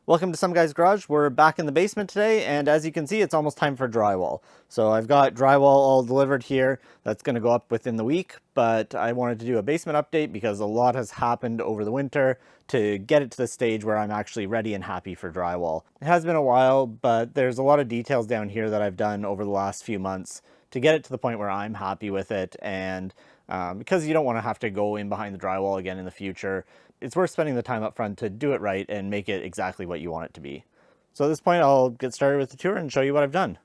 Welcome to Some Guy's Garage. We're back in the basement today, and as you can see, it's almost time for drywall. So I've got drywall all delivered here. That's going to go up within the week, but I wanted to do a basement update because a lot has happened over the winter to get it to the stage where I'm actually ready and happy for drywall. It has been a while, but there's a lot of details down here that I've done over the last few months to get it to the point where I'm happy with it, and because you don't want to have to go in behind the drywall again in the future, it's worth spending the time up front to do it right and make it exactly what you want it to be. So at this point, I'll get started with the tour and show you what I've done.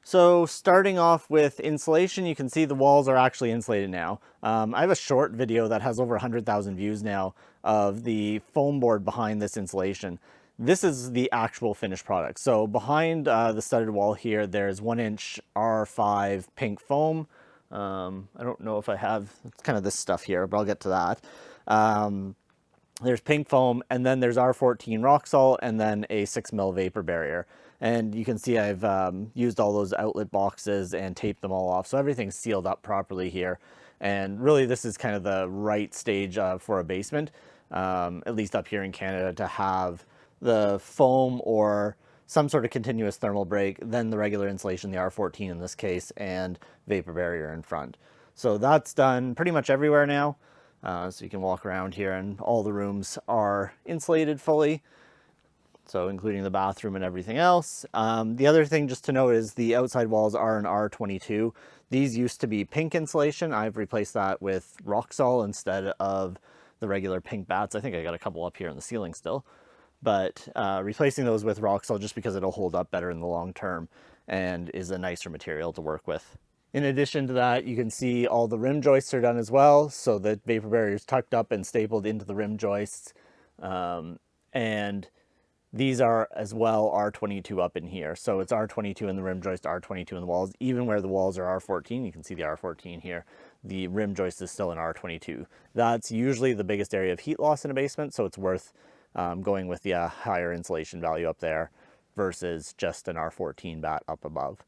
So starting off with insulation, you can see the walls are actually insulated now. I have a short video that has over 100,000 views now of the foam board behind this insulation. This is the actual finished product. So behind the studded wall here, there's 1-inch R5 pink foam. I don't know if I have, it's kind of this stuff here, but I'll get to that. There's pink foam, and then there's R14 rock salt, and then a 6mm vapor barrier. And you can see I've used all those outlet boxes and taped them all off, so everything's sealed up properly here. And really, this is kind of the right stage for a basement, at least up here in Canada, to have the foam or some sort of continuous thermal break, then the regular insulation, the R14 in this case, and vapor barrier in front. So that's done pretty much everywhere now. So you can walk around here and all the rooms are insulated fully, so including the bathroom and everything else. The other thing just to note is the outside walls are an R22. These used to be pink insulation. I've replaced that with rock salt instead of the regular pink bats. I think I got a couple up here in the ceiling still, but replacing those with rock salt just because it'll hold up better in the long term and is a nicer material to work with. In addition to that, you can see all the rim joists are done as well. So the vapor barrier is tucked up and stapled into the rim joists. And these are as well R22 up in here. So it's R22 in the rim joist, R22 in the walls. Even where the walls are R14, you can see the R14 here. The rim joist is still an R22. That's usually the biggest area of heat loss in a basement. So it's worth going with the higher insulation value up there versus just an R14 bat up above.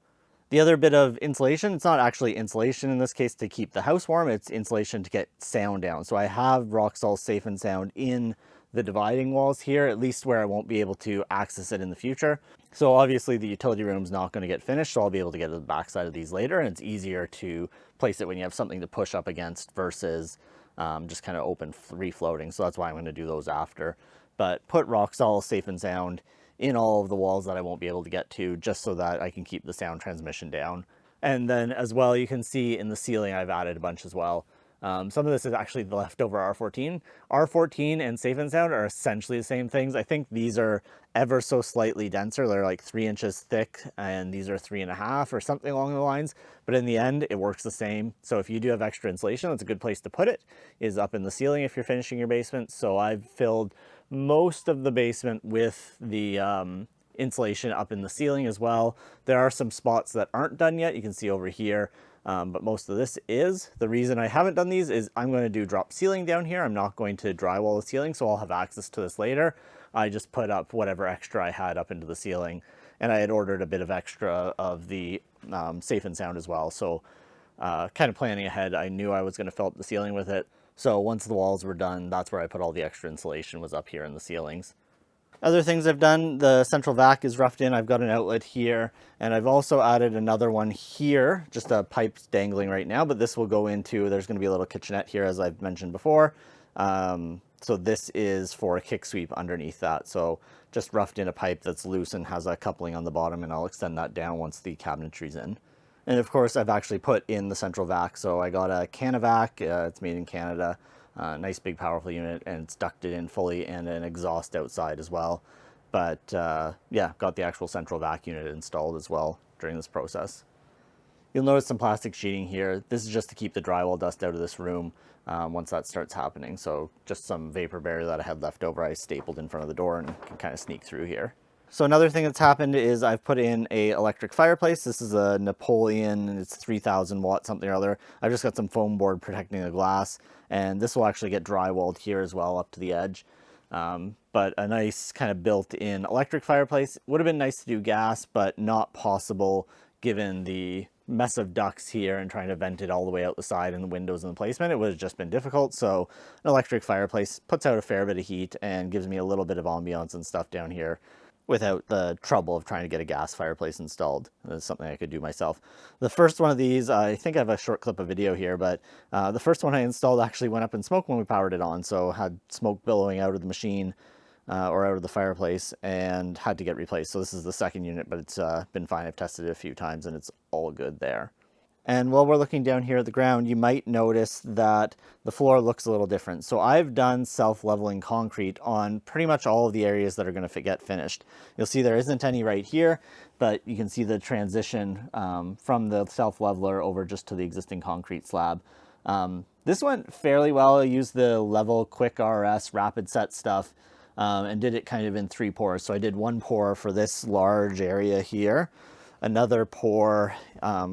The other bit of insulation, it's not actually insulation in this case to keep the house warm, it's insulation to get sound down. So I have rock salt safe and sound in the dividing walls here, at least where I won't be able to access it in the future. So obviously the utility room's not going to get finished, so I'll be able to get to the backside of these later, and it's easier to place it when you have something to push up against versus just kind of open free floating. So that's why I'm going to do those after. But put rock salt safe and sound in all of the walls that I won't be able to get to, just so that I can keep the sound transmission down. And then as well, you can see in the ceiling, I've added a bunch as well. Some of this is actually the leftover R14. R14 and safe and sound are essentially the same things. I think these are ever so slightly denser. They're like 3 inches thick, and these are 3.5 or something along the lines. But in the end, it works the same. So if you do have extra insulation, that's a good place to put it, is up in the ceiling if you're finishing your basement. So I've filled most of the basement with the insulation up in the ceiling as well. There are some spots that aren't done yet. You can see over here, but most of this is. The reason I haven't done these is I'm going to do drop ceiling down here. I'm not going to drywall the ceiling, so I'll have access to this later. I just put up whatever extra I had up into the ceiling, and I had ordered a bit of extra of the safe and sound as well. So kind of planning ahead, I knew I was going to fill up the ceiling with it. So once the walls were done, that's where I put all the extra insulation, was up here in the ceilings. Other things I've done, the central vac is roughed in. I've got an outlet here, and I've also added another one here, just a pipe dangling right now, but this will go into, there's going to be a little kitchenette here, as I've mentioned before. So this is for a kick sweep underneath that. So just roughed in a pipe that's loose and has a coupling on the bottom, and I'll extend that down once the cabinetry's in. And of course, I've actually put in the central vac. So I got a Canavac, it's made in Canada, nice big powerful unit, and it's ducted in fully, and an exhaust outside as well. But yeah, got the actual central vac unit installed as well during this process. You'll notice some plastic sheeting here. This is just to keep the drywall dust out of this room once that starts happening. So just some vapor barrier that I had left over, I stapled in front of the door and can kind of sneak through here. So another thing that's happened is I've put in a electric fireplace. This is a Napoleon, and it's 3,000 watt something or other. I've just got some foam board protecting the glass, and this will actually get drywalled here as well up to the edge. But a nice kind of built-in electric fireplace. Would have been nice to do gas, but not possible given the mess of ducts here and trying to vent it all the way out the side and the windows and the placement, it would have just been difficult. So an electric fireplace puts out a fair bit of heat and gives me a little bit of ambiance and stuff down here without the trouble of trying to get a gas fireplace installed. That's something I could do myself. The first one of these, I think I have a short clip of video here, but the first one I installed actually went up in smoke when we powered it on. So had smoke billowing out of the machine or out of the fireplace and had to get replaced. So this is the second unit, but it's been fine. I've tested it a few times and it's all good there. And while we're looking down here at the ground, you might notice that the floor looks a little different. So I've done self-leveling concrete on pretty much all of the areas that are going to get finished. You'll see there isn't any right here, but you can see the transition from the self-leveler over just to the existing concrete slab. This went fairly well. I used the Level Quick RS rapid set stuff and did it kind of in 3 pours. So I did 1 pour for this large area here, another pour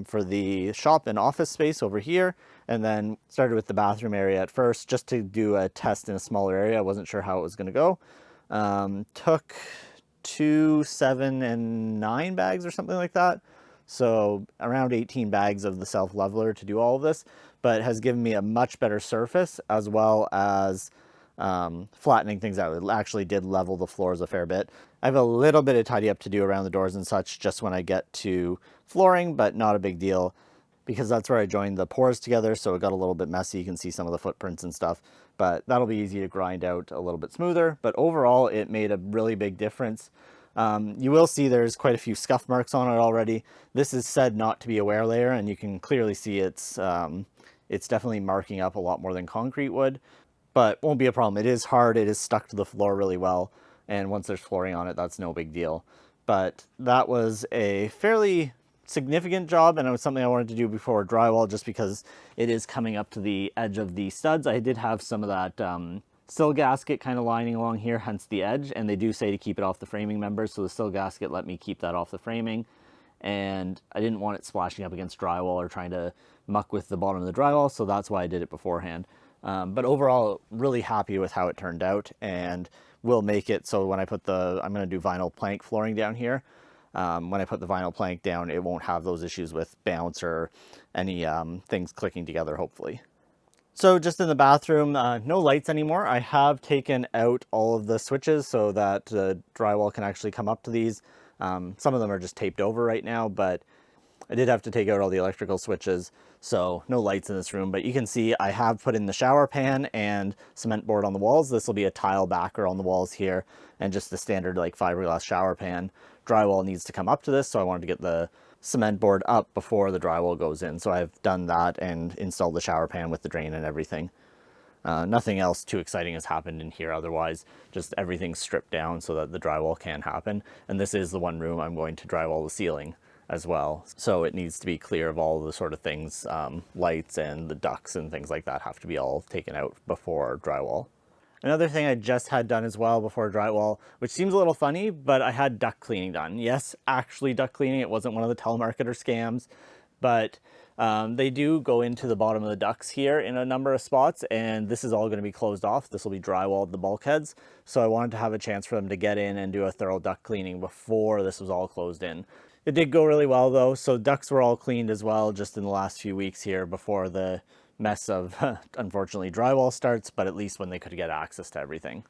for the shop and office space over here, and then started with the bathroom area at first just to do a test in a smaller area. I wasn't sure how it was going to go. Took 2, 7, and 9 bags or something like that. So around 18 bags of the self-leveler to do all of this, but has given me a much better surface as well as flattening things out. It actually did level the floors a fair bit. I have a little bit of tidy up to do around the doors and such just when I get to flooring, but not a big deal because that's where I joined the pours together, so it got a little bit messy. You can see some of the footprints and stuff, but that'll be easy to grind out a little bit smoother. But overall, it made a really big difference. You will see there's quite a few scuff marks on it already. This is said not to be a wear layer, and you can clearly see it's definitely marking up a lot more than concrete would, but won't be a problem. It is hard, it is stuck to the floor really well, and once there's flooring on it, that's no big deal. But that was a fairly significant job, and it was something I wanted to do before drywall just because it is coming up to the edge of the studs. I did have some of that sill gasket kind of lining along here, hence the edge, and they do say to keep it off the framing members, so the sill gasket let me keep that off the framing, and I didn't want it splashing up against drywall or trying to muck with the bottom of the drywall, so that's why I did it beforehand. But overall, really happy with how it turned out, and will make it so when I put I'm going to do vinyl plank flooring down here. When I put the vinyl plank down, it won't have those issues with bounce or any things clicking together, hopefully. So just in the bathroom, no lights anymore. I have taken out all of the switches so that the drywall can actually come up to these. Some of them are just taped over right now, but I did have to take out all the electrical switches, so no lights in this room. But you can see I have put in the shower pan and cement board on the walls. This will be a tile backer on the walls here and just the standard like fiberglass shower pan. Drywall needs to come up to this, so I wanted to get the cement board up before the drywall goes in. So I've done that and installed the shower pan with the drain and everything. Nothing else too exciting has happened in here otherwise, just everything's stripped down so that the drywall can happen. And this is the one room I'm going to drywall the ceiling as well. So it needs to be clear of all the sort of things, lights and the ducts and things like that have to be all taken out before drywall. Another thing I just had done as well before drywall, which seems a little funny, but I had duct cleaning done. Yes, actually duct cleaning. It wasn't one of the telemarketer scams, but they do go into the bottom of the ducts here in a number of spots, and this is all going to be closed off. This will be drywalled, the bulkheads. So I wanted to have a chance for them to get in and do a thorough duct cleaning before this was all closed in. It did go really well though, so ducts were all cleaned as well just in the last few weeks here before the mess of, unfortunately, drywall starts, but at least when they could get access to everything.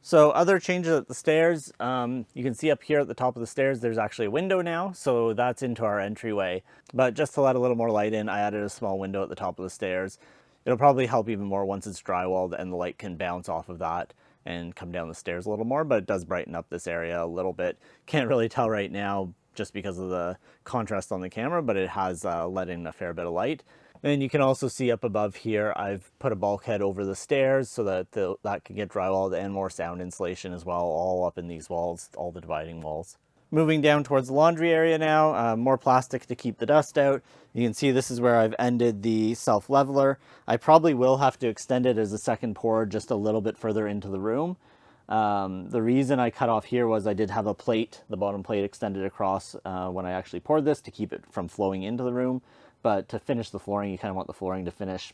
So other changes at the stairs, you can see up here at the top of the stairs, there's actually a window now, so that's into our entryway. But just to let a little more light in, I added a small window at the top of the stairs. It'll probably help even more once it's drywalled and the light can bounce off of that and come down the stairs a little more, but it does brighten up this area a little bit. Can't really tell right now just because of the contrast on the camera, but it has let in a fair bit of light. And you can also see up above here, I've put a bulkhead over the stairs so that that can get drywalled and more sound insulation as well, all up in these walls, all the dividing walls. Moving down towards the laundry area now, more plastic to keep the dust out. You can see this is where I've ended the self-leveler. I probably will have to extend it as a second pour just a little bit further into the room. The reason I cut off here was I did have a plate, the bottom plate extended across when I actually poured this to keep it from flowing into the room. But to finish the flooring, you kind of want the flooring to finish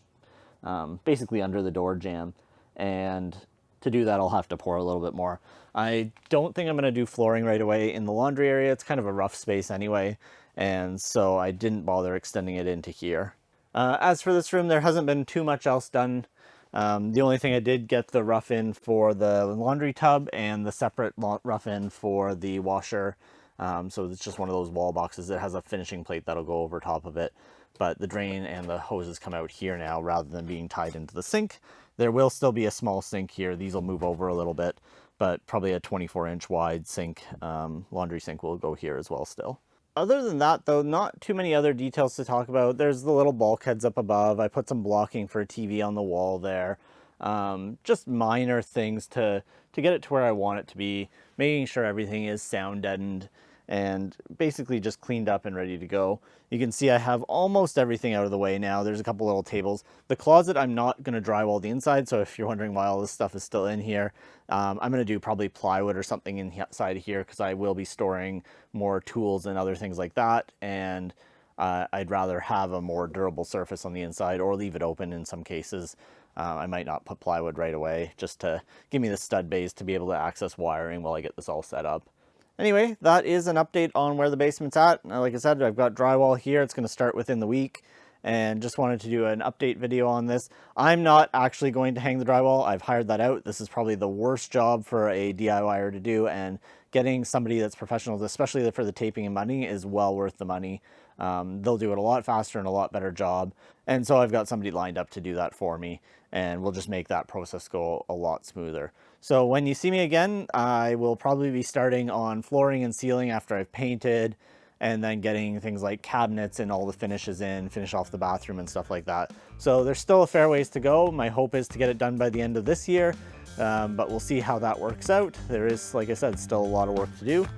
basically under the door jamb. And to do that, I'll have to pour a little bit more. I don't think I'm going to do flooring right away in the laundry area. It's kind of a rough space anyway, and so I didn't bother extending it into here. As for this room, there hasn't been too much else done. The only thing I did get the rough in for the laundry tub and the separate rough in for the washer. So it's just one of those wall boxes. It has a finishing plate that'll go over top of it, but the drain and the hoses come out here now rather than being tied into the sink. There will still be a small sink here. These will move over a little bit, but probably a 24-inch wide sink, laundry sink will go here as well still. Other than that, though, not too many other details to talk about. There's the little bulkheads up above. I put some blocking for a TV on the wall there. Just minor things to get it to where I want it to be, making sure everything is sound deadened and basically just cleaned up and ready to go. You can see I have almost everything out of the way now. There's a couple little tables. The closet, I'm not going to drywall the inside, so if you're wondering why all this stuff is still in here, I'm going to do probably plywood or something inside here because I will be storing more tools and other things like that, and I'd rather have a more durable surface on the inside or leave it open in some cases. I might not put plywood right away just to give me the stud bays to be able to access wiring while I get this all set up. Anyway, that is an update on where the basement's at. Like I said, I've got drywall here. It's going to start within the week, and just wanted to do an update video on this. I'm not actually going to hang the drywall. I've hired that out. This is probably the worst job for a DIYer to do, and getting somebody that's professional, especially for the taping and muddying, is well worth the money. They'll do it a lot faster and a lot better job. And so I've got somebody lined up to do that for me, and we'll just make that process go a lot smoother. So when you see me again, I will probably be starting on flooring and ceiling after I've painted, and then getting things like cabinets and all the finishes in, finish off the bathroom and stuff like that. So there's still a fair ways to go. My hope is to get it done by the end of this year, but we'll see how that works out. There is, like I said, still a lot of work to do.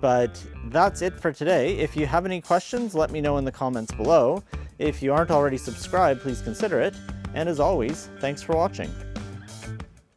But that's it for today. If you have any questions, let me know in the comments below. If you aren't already subscribed, please consider it. And as always, thanks for watching.